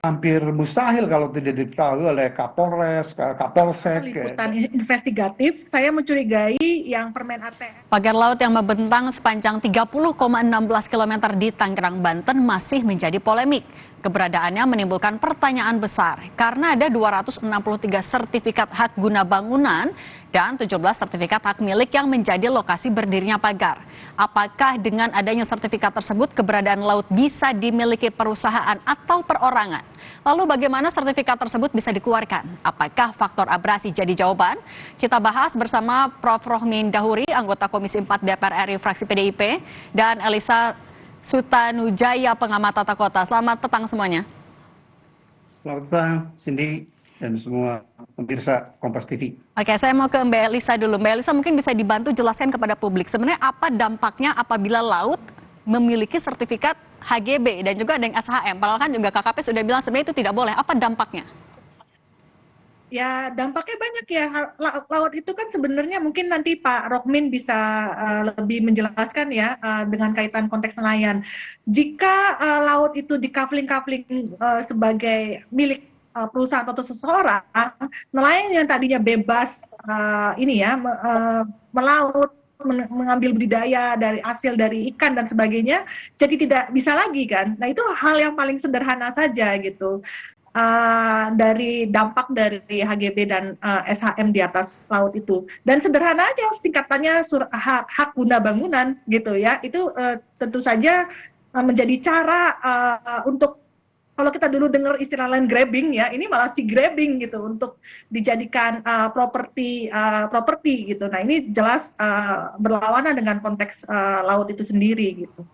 hampir mustahil kalau tidak diketahui oleh Kapolres, Kapolsek. Liputan investigatif, saya mencurigai yang permen ATM. Pagar laut yang membentang sepanjang 30,16 km di Tangerang, Banten masih menjadi polemik. Keberadaannya menimbulkan pertanyaan besar karena ada 263 sertifikat hak guna bangunan dan 17 sertifikat hak milik yang menjadi lokasi berdirinya pagar. Apakah dengan adanya sertifikat tersebut keberadaan laut bisa dimiliki perusahaan atau perorangan? Lalu bagaimana sertifikat tersebut bisa dikeluarkan? Apakah faktor abrasi jadi jawaban? Kita bahas bersama Prof. Rohmin Dahuri, anggota Komisi 4 DPR RI fraksi PDIP, dan Elisa Sutanujaya, pengamat tata kota. Selamat petang semuanya. Selamat petang, Cindy dan semua pemirsa Kompas TV. Oke, saya mau ke Mbak Elisa dulu. Mbak Elisa mungkin bisa dibantu jelaskan kepada publik sebenarnya apa dampaknya apabila laut memiliki sertifikat HGB dan juga ada yang SHM. Padahal kan juga KKP sudah bilang sebenarnya itu tidak boleh. Apa dampaknya? Ya, dampaknya banyak ya. Laut itu kan sebenarnya mungkin nanti Pak Rohmin bisa lebih menjelaskan ya dengan kaitan konteks nelayan. Jika laut itu di-coupling sebagai milik perusahaan atau seseorang, nelayan yang tadinya bebas melaut, mengambil budidaya dari hasil dari ikan dan sebagainya, jadi tidak bisa lagi kan. Nah, itu hal yang paling sederhana saja gitu. Dari dampak dari HGB dan SHM di atas laut itu, dan sederhana aja tingkatannya hak guna bangunan gitu ya, itu tentu saja menjadi cara untuk, kalau kita dulu dengar istilah land grabbing ya, ini malah si grabbing gitu untuk dijadikan properti gitu. Nah, ini jelas berlawanan dengan konteks laut itu sendiri gitu.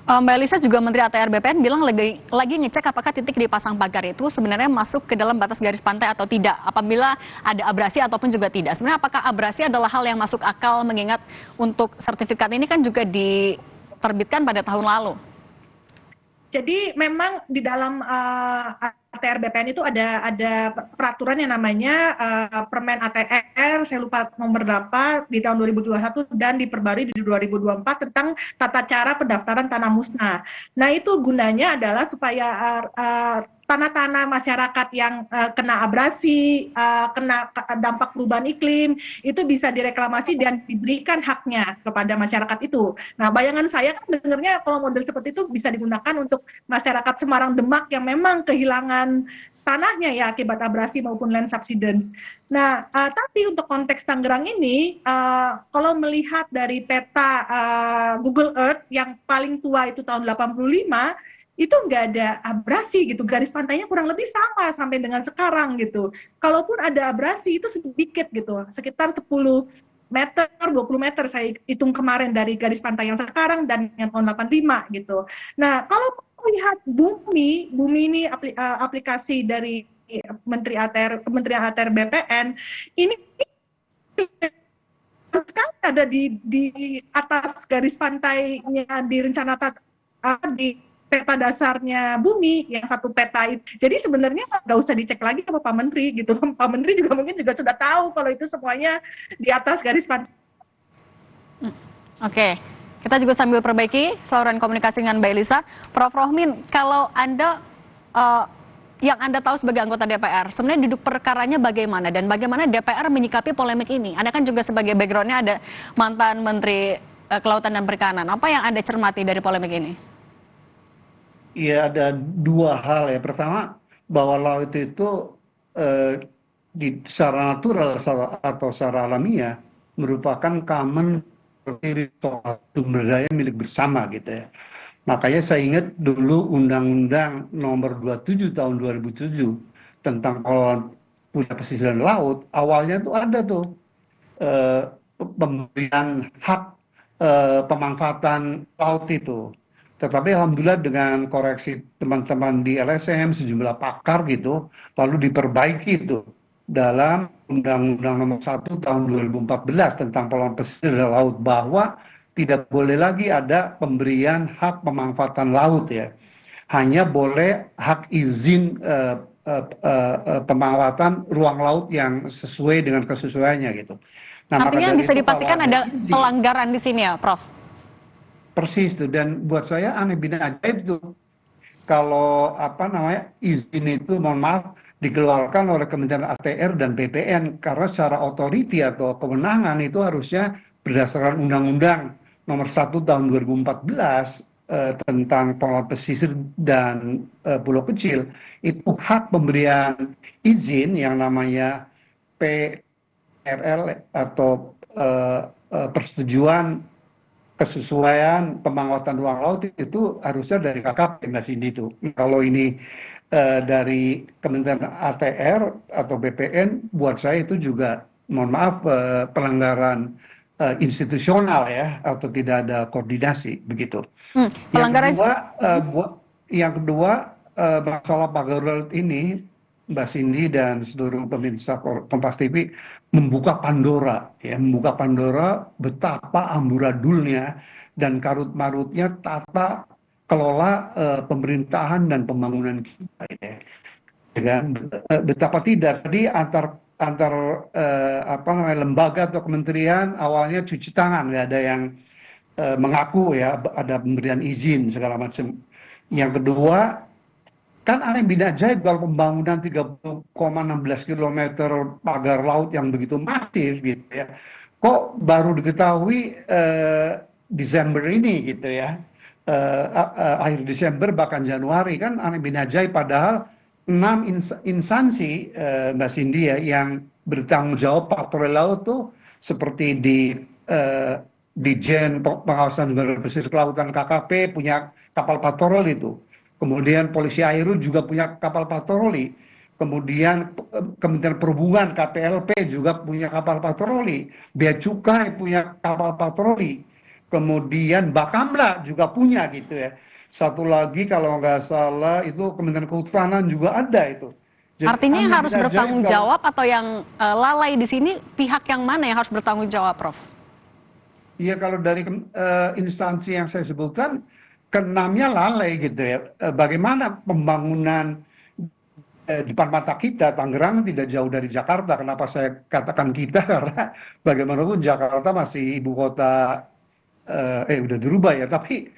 Mbak Elisa, juga Menteri ATR BPN bilang lagi ngecek apakah titik dipasang pagar itu sebenarnya masuk ke dalam batas garis pantai atau tidak, apabila ada abrasi ataupun juga tidak. Sebenarnya apakah abrasi adalah hal yang masuk akal mengingat untuk sertifikat ini kan juga diterbitkan pada tahun lalu? Jadi memang di dalam ATR BPN itu ada peraturan yang namanya Permen ATR, saya lupa nomor berapa, di tahun 2021 dan diperbarui di 2024 tentang tata cara pendaftaran tanah musnah. Nah, itu gunanya adalah supaya tanah-tanah masyarakat yang kena abrasi, kena dampak perubahan iklim, itu bisa direklamasi dan diberikan haknya kepada masyarakat itu. Nah, bayangan saya kan dengarnya kalau model seperti itu bisa digunakan untuk masyarakat Semarang Demak yang memang kehilangan tanahnya ya akibat abrasi maupun land subsidence. Nah, tapi untuk konteks Tangerang ini, kalau melihat dari peta Google Earth yang paling tua itu tahun 85, itu nggak ada abrasi gitu, garis pantainya kurang lebih sama sampai dengan sekarang gitu. Kalaupun ada abrasi itu sedikit gitu, sekitar 10 meter, 20 meter saya hitung kemarin dari garis pantai yang sekarang dan yang tahun 85 gitu. Nah, kalau lihat bumi ini aplikasi dari Kementerian ATR BPN, ini sekarang ada di atas garis pantainya di rencana di peta dasarnya bumi yang satu peta itu. Jadi sebenarnya nggak usah dicek lagi sama Pak Menteri gitu. Pak Menteri juga mungkin juga sudah tahu kalau itu semuanya di atas garis pantai. Oke, kita juga sambil perbaiki saluran komunikasi dengan Mbak Elisa. Prof. Rohmin, kalau Anda yang Anda tahu sebagai anggota DPR, sebenarnya duduk perkaranya bagaimana dan bagaimana DPR menyikapi polemik ini? Anda kan juga sebagai background-nya ada mantan Menteri Kelautan dan Perikanan. Apa yang Anda cermati dari polemik ini? Ya, ada dua hal ya. Pertama, bahwa laut itu secara natural atau secara alamiah merupakan common sumber daya milik bersama gitu ya. Makanya saya ingat dulu Undang-Undang Nomor 27 Tahun 2007 tentang pengelolaan punya pesisir dan laut, awalnya tuh ada tuh pemberian hak pemanfaatan laut itu. Tetapi alhamdulillah dengan koreksi teman-teman di LSM, sejumlah pakar gitu, lalu diperbaiki itu dalam Undang-Undang Nomor 1 Tahun 2014 tentang pengelolaan pesisir dan laut, bahwa tidak boleh lagi ada pemberian hak pemanfaatan laut ya. Hanya boleh hak izin pemanfaatan ruang laut yang sesuai dengan kesesuaiannya gitu. Nah, artinya bisa dipastikan ada pelanggaran di sini ya, Prof? Persis tuh, dan buat saya aneh bin ajaib tuh. kalau apa namanya izin itu mohon maaf dikeluarkan oleh Kementerian ATR dan BPN karena secara otoriti atau kewenangan itu harusnya berdasarkan Undang-Undang Nomor 1 Tahun 2014 tentang pengelolaan pesisir dan pulau kecil itu hak pemberian izin yang namanya PRL atau persetujuan kesesuaian pemanfaatan ruang laut itu harusnya dari KKP Mbak Cindy itu. Kalau ini dari Kementerian ATR atau BPN, buat saya itu juga mohon maaf pelanggaran institusional ya, atau tidak ada koordinasi begitu. Pelanggaran. Yang kedua masalah pagar laut ini Mbak Cindy dan seluruh pemirsa Kompas TV membuka Pandora betapa amburadulnya dan karut-marutnya tata kelola pemerintahan dan pembangunan kita ya. Betapa tidak tadi antar apa namanya lembaga atau kementerian awalnya cuci tangan, nggak ada yang mengaku ya ada pemberian izin segala macam. Yang kedua, kan aneh bin ajaib kalau pembangunan 30,16 km pagar laut yang begitu masif gitu ya. Kok baru diketahui Desember ini gitu ya. Akhir Desember bahkan Januari, kan aneh bin ajaib, padahal 6 instansi Mbak Cindy ya yang bertanggung jawab patroli laut tuh seperti di Jen Pengawasan Sumber Pesisir Kelautan KKP punya kapal patroli itu. Kemudian polisi Airut juga punya kapal patroli. Kemudian Kementerian Perhubungan KPLP juga punya kapal patroli. Bea Cukai punya kapal patroli. Kemudian Bakamla juga punya gitu ya. Satu lagi kalau nggak salah itu Kementerian Kehutanan juga ada itu. Jadi artinya yang harus bertanggung jawab atau yang lalai di sini pihak yang mana yang harus bertanggung jawab, Prof? Iya, kalau dari instansi yang saya sebutkan keenamnya lalai gitu ya. Bagaimana pembangunan depan mata kita, Tangerang tidak jauh dari Jakarta. Kenapa saya katakan kita? Karena bagaimanapun Jakarta masih ibu kota, udah dirubah ya, tapi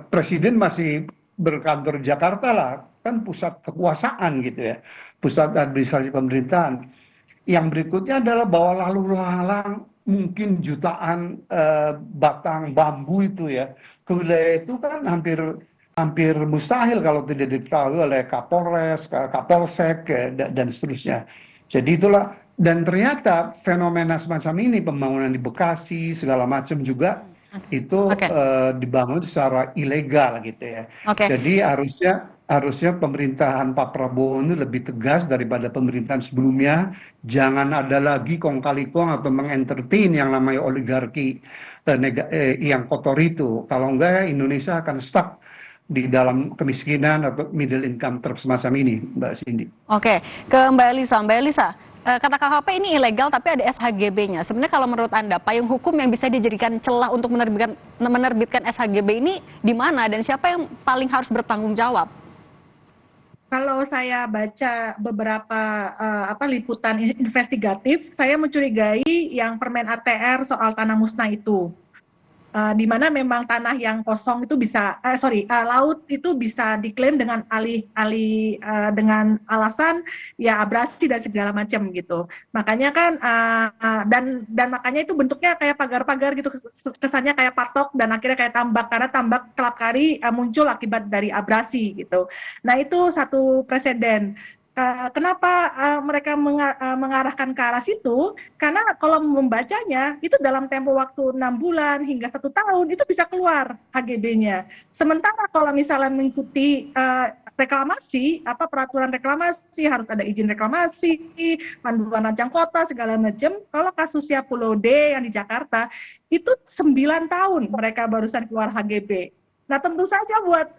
presiden masih berkantor di Jakarta lah, kan pusat kekuasaan gitu ya, pusat administrasi pemerintahan. Yang berikutnya adalah bahwa lalu lalang mungkin jutaan batang bambu itu ya ke wilayah itu kan hampir mustahil kalau tidak diketahui oleh Kapolres, Kapolsek dan seterusnya. Jadi itulah, dan ternyata fenomena semacam ini pembangunan di Bekasi segala macam juga itu dibangun secara ilegal gitu ya. Jadi harusnya pemerintahan Pak Prabowo ini lebih tegas daripada pemerintahan sebelumnya. Jangan ada lagi kong kali kong atau mengentertain yang namanya oligarki yang kotor itu. Kalau enggak Indonesia akan stuck di dalam kemiskinan atau middle income trap semacam ini, Mbak Cindy. Oke, ke Mbak Elisa. Mbak Elisa, kata KKP ini ilegal tapi ada SHGB-nya. Sebenarnya kalau menurut Anda, payung hukum yang bisa dijadikan celah untuk menerbitkan SHGB ini di mana dan siapa yang paling harus bertanggung jawab? Kalau saya baca beberapa liputan investigatif, saya mencurigai yang Permen ATR soal tanah musnah itu. Di mana memang tanah yang kosong itu bisa laut itu bisa diklaim dengan dengan alasan ya abrasi dan segala macam gitu. Makanya kan dan makanya itu bentuknya kayak pagar-pagar gitu, kesannya kayak patok dan akhirnya kayak tambak, karena tambak kelap kali muncul akibat dari abrasi gitu. Nah, itu satu preseden. Kenapa mereka mengarahkan ke arah situ? Karena kalau membacanya itu dalam tempo waktu 6 bulan hingga 1 tahun itu bisa keluar HGB-nya. Sementara kalau misalnya mengikuti reklamasi, peraturan reklamasi harus ada izin reklamasi, panduan rancang kota segala macam. Kalau kasusnya Pulau D yang di Jakarta itu 9 tahun mereka barusan keluar HGB. Nah, tentu saja buat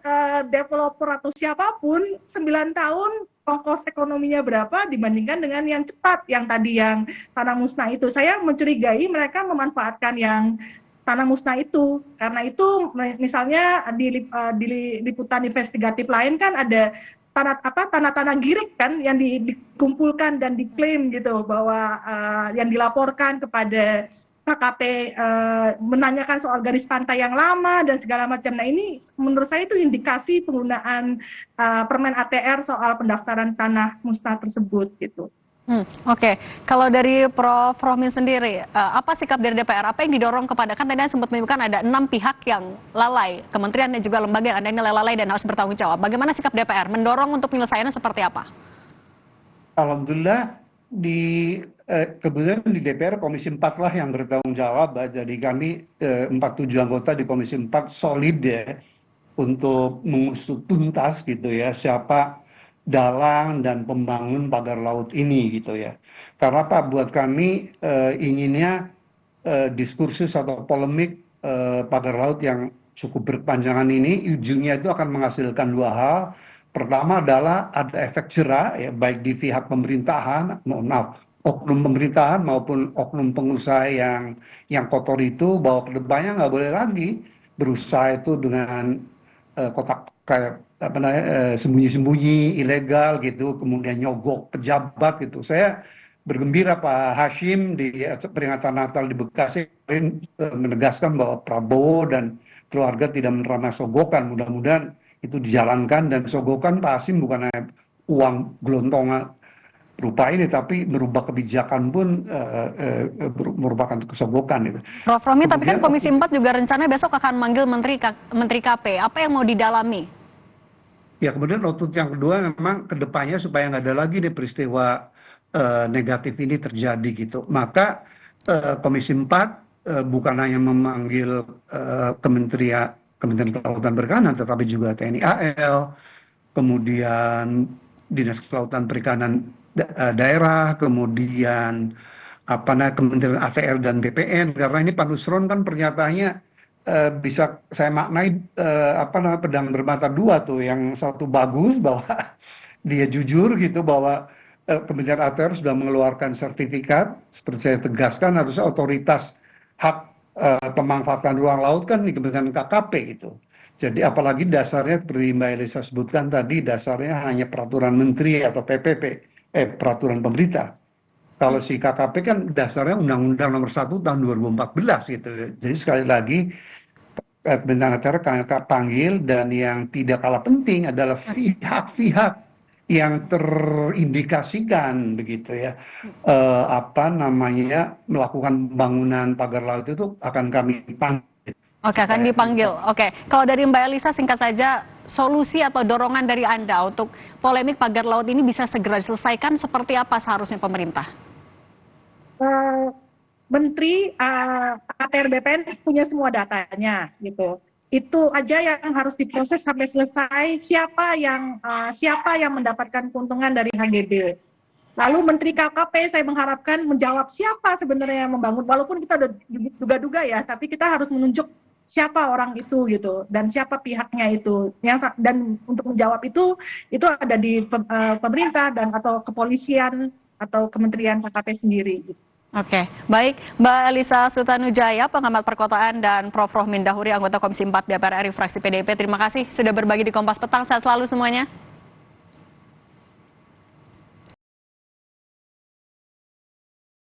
developer atau siapapun 9 tahun ongkos ekonominya berapa dibandingkan dengan yang cepat, yang tadi yang tanah musnah itu. Saya mencurigai mereka memanfaatkan yang tanah musnah itu, karena itu misalnya di liputan investigatif lain kan ada tanah-tanah girik kan yang dikumpulkan dan diklaim gitu bahwa yang dilaporkan kepada KKP menanyakan soal garis pantai yang lama dan segala macam. Nah ini menurut saya itu indikasi penggunaan Permen ATR soal pendaftaran tanah musnah tersebut gitu. Oke. Kalau dari Prof. Rohmi sendiri, apa sikap dari DPR? Apa yang didorong kepada, kan tadi sempat menyebutkan ada 6 pihak yang lalai, kementerian dan juga lembaga yang ada yang lalai dan harus bertanggung jawab. Bagaimana sikap DPR mendorong untuk penyelesaiannya seperti apa? Alhamdulillah kebetulan di DPR Komisi 4 lah yang bertanggung jawab. Jadi kami 47 anggota di Komisi 4 solid ya untuk mengusut tuntas gitu ya siapa dalang dan pembangun pagar laut ini gitu ya. Karena Pak, buat kami inginnya diskursus atau polemik pagar laut yang cukup berkepanjangan ini ujungnya itu akan menghasilkan dua hal. Pertama adalah ada efek jera ya, baik di pihak pemerintahan, oknum pemerintahan maupun oknum pengusaha yang kotor itu, bahwa kedepannya nggak boleh lagi berusaha itu dengan kotak kayak apa namanya sembunyi-sembunyi ilegal gitu, kemudian nyogok pejabat gitu. Saya bergembira Pak Hashim di peringatan Natal di Bekasi menegaskan bahwa Prabowo dan keluarga tidak menerima sogokan. Mudah-mudahan itu dijalankan, dan sogokan Pak Hashim bukan hanya uang gelontongan berupa ini, tapi merubah kebijakan pun merupakan kesogokan itu. Prof. Rohmi, tapi kan Komisi 4 juga rencana besok akan manggil Menteri KP. Apa yang mau didalami? Ya, kemudian output yang kedua memang kedepannya supaya nggak ada lagi nih peristiwa negatif ini terjadi gitu. Maka Komisi 4 bukan hanya memanggil Kementerian Kelautan Perikanan, tetapi juga TNI AL, kemudian Dinas Kelautan Perikanan daerah, kemudian Kementerian ATR dan BPN, karena ini Pak Nusron kan pernyataannya bisa saya maknai pedang bermata dua tuh. Yang satu bagus bahwa dia jujur gitu bahwa Kementerian ATR sudah mengeluarkan sertifikat, seperti saya tegaskan harusnya otoritas hak pemanfaatan ruang laut kan di Kementerian KKP gitu. Jadi apalagi dasarnya seperti Mbak Elisa sebutkan tadi, dasarnya hanya peraturan menteri atau PPP, peraturan pemerintah. Kalau si KKP kan dasarnya Undang-Undang Nomor 1 Tahun 2014 gitu. Jadi sekali lagi Kementerian ATR panggil, dan yang tidak kalah penting adalah pihak-pihak yang terindikasikan begitu ya melakukan pembangunan pagar laut itu akan kami panggil. Oke, akan dipanggil. Oke, kalau dari Mbak Elisa singkat saja, solusi atau dorongan dari Anda untuk polemik pagar laut ini bisa segera diselesaikan seperti apa seharusnya pemerintah? Menteri ATR BPN punya semua datanya gitu. Itu aja yang harus diproses sampai selesai, siapa yang mendapatkan keuntungan dari HGB. Lalu Menteri KKP saya mengharapkan menjawab siapa sebenarnya yang membangun, walaupun kita udah duga-duga ya, tapi kita harus menunjuk siapa orang itu gitu dan siapa pihaknya itu. Dan untuk menjawab itu ada di pemerintah dan atau kepolisian atau Kementerian KKP sendiri gitu. Oke, baik. Mbak Elisa Sutanujaya, pengamat perkotaan, dan Prof. Rohmi Dahuri, anggota Komisi 4 DPR RI fraksi PDIP. Terima kasih sudah berbagi di Kompas Petang. Sehat selalu semuanya.